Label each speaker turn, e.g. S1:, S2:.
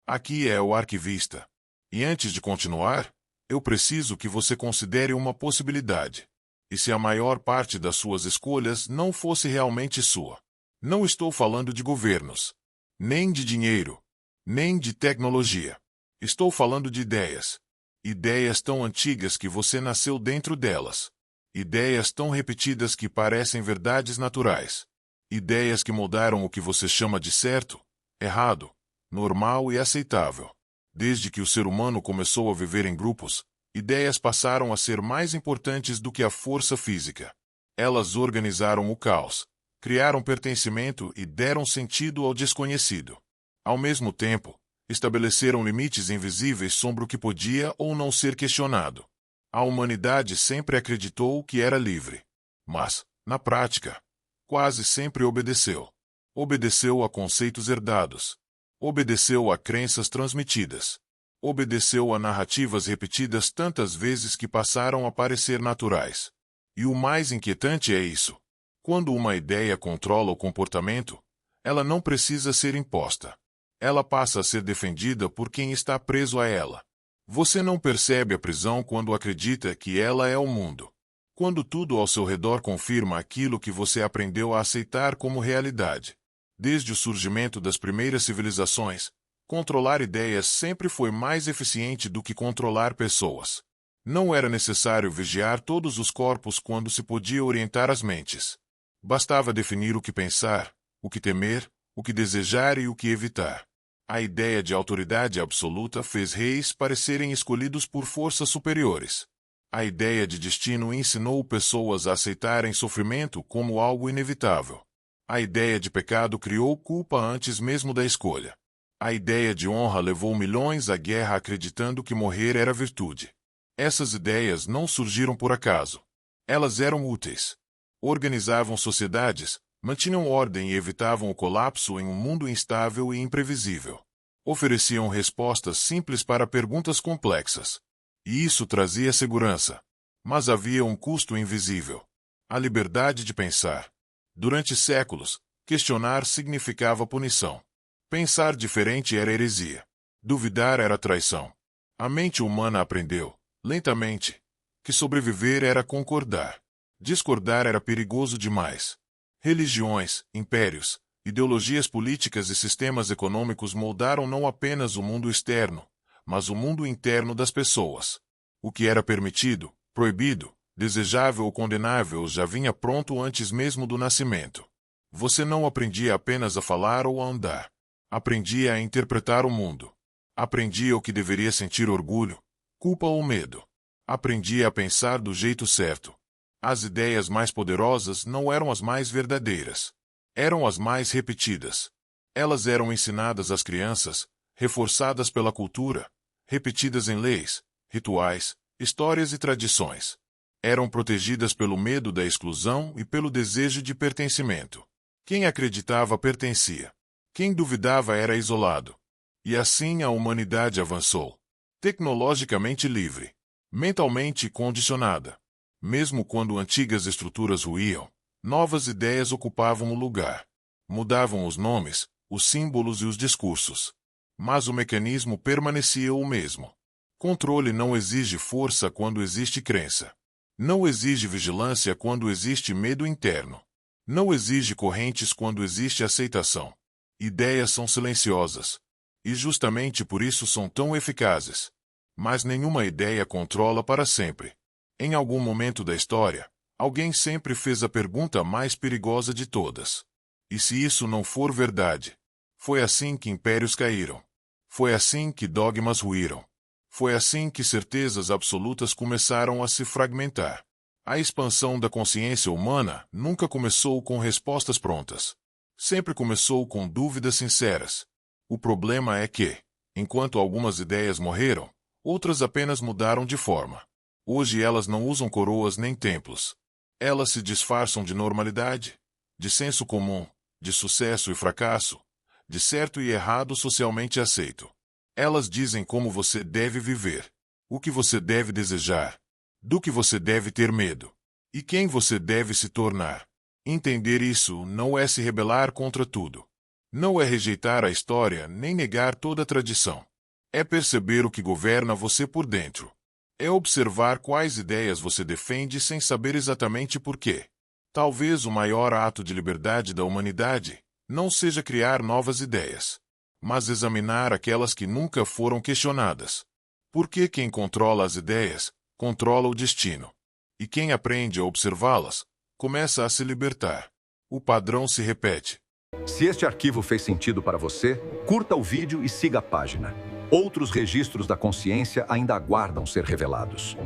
S1: Aqui é o arquivista. E antes de continuar, eu preciso que você considere uma possibilidade. E se a maior parte das suas escolhas não fosse realmente sua? Não estou falando de governos, nem de dinheiro, nem de tecnologia. Estou falando de ideias. Ideias tão antigas que você nasceu dentro delas. Ideias tão repetidas que parecem verdades naturais. Ideias que mudaram o que você chama de certo, errado, normal e aceitável. Desde que o ser humano começou a viver em grupos, ideias passaram a ser mais importantes do que a força física. Elas organizaram o caos, criaram pertencimento e deram sentido ao desconhecido. Ao mesmo tempo, estabeleceram limites invisíveis sobre o que podia ou não ser questionado. A humanidade sempre acreditou que era livre. Mas, na prática, quase sempre obedeceu. Obedeceu a conceitos herdados. Obedeceu a crenças transmitidas. Obedeceu a narrativas repetidas tantas vezes que passaram a parecer naturais. E o mais inquietante é isso. Quando uma ideia controla o comportamento, ela não precisa ser imposta. Ela passa a ser defendida por quem está preso a ela. Você não percebe a prisão quando acredita que ela é o mundo. Quando tudo ao seu redor confirma aquilo que você aprendeu a aceitar como realidade. Desde o surgimento das primeiras civilizações, controlar ideias sempre foi mais eficiente do que controlar pessoas. Não era necessário vigiar todos os corpos quando se podia orientar as mentes. Bastava definir o que pensar, o que temer, o que desejar e o que evitar. A ideia de autoridade absoluta fez reis parecerem escolhidos por forças superiores. A ideia de destino ensinou pessoas a aceitarem sofrimento como algo inevitável. A ideia de pecado criou culpa antes mesmo da escolha. A ideia de honra levou milhões à guerra acreditando que morrer era virtude. Essas ideias não surgiram por acaso. Elas eram úteis. Organizavam sociedades, mantinham ordem e evitavam o colapso em um mundo instável e imprevisível. Ofereciam respostas simples para perguntas complexas. E isso trazia segurança. Mas havia um custo invisível: a liberdade de pensar. Durante séculos, questionar significava punição. Pensar diferente era heresia. Duvidar era traição. A mente humana aprendeu, lentamente, que sobreviver era concordar. Discordar era perigoso demais. Religiões, impérios, ideologias políticas e sistemas econômicos moldaram não apenas o mundo externo, mas o mundo interno das pessoas. O que era permitido, proibido, desejável ou condenável já vinha pronto antes mesmo do nascimento. Você não aprendia apenas a falar ou a andar. Aprendia a interpretar o mundo. Aprendia o que deveria sentir orgulho, culpa ou medo. Aprendia a pensar do jeito certo. As ideias mais poderosas não eram as mais verdadeiras. Eram as mais repetidas. Elas eram ensinadas às crianças, reforçadas pela cultura, repetidas em leis, rituais, histórias e tradições. Eram protegidas pelo medo da exclusão e pelo desejo de pertencimento. Quem acreditava pertencia. Quem duvidava era isolado. E assim a humanidade avançou. Tecnologicamente livre. Mentalmente condicionada. Mesmo quando antigas estruturas ruíam, novas ideias ocupavam o lugar. Mudavam os nomes, os símbolos e os discursos. Mas o mecanismo permanecia o mesmo. Controle não exige força quando existe crença. Não exige vigilância quando existe medo interno. Não exige correntes quando existe aceitação. Ideias são silenciosas. E justamente por isso são tão eficazes. Mas nenhuma ideia controla para sempre. Em algum momento da história, alguém sempre fez a pergunta mais perigosa de todas. E se isso não for verdade? Foi assim que impérios caíram. Foi assim que dogmas ruíram. Foi assim que certezas absolutas começaram a se fragmentar. A expansão da consciência humana nunca começou com respostas prontas. Sempre começou com dúvidas sinceras. O problema é que, enquanto algumas ideias morreram, outras apenas mudaram de forma. Hoje elas não usam coroas nem templos. Elas se disfarçam de normalidade, de senso comum, de sucesso e fracasso, de certo e errado socialmente aceito. Elas dizem como você deve viver, o que você deve desejar, do que você deve ter medo, e quem você deve se tornar. Entender isso não é se rebelar contra tudo. Não é rejeitar a história nem negar toda a tradição. É perceber o que governa você por dentro. É observar quais ideias você defende sem saber exatamente por quê. Talvez o maior ato de liberdade da humanidade não seja criar novas ideias, mas examinar aquelas que nunca foram questionadas. Porque quem controla as ideias, controla o destino. E quem aprende a observá-las, começa a se libertar. O padrão se repete.
S2: Se este arquivo fez sentido para você, curta o vídeo e siga a página. Outros registros da consciência ainda aguardam ser revelados.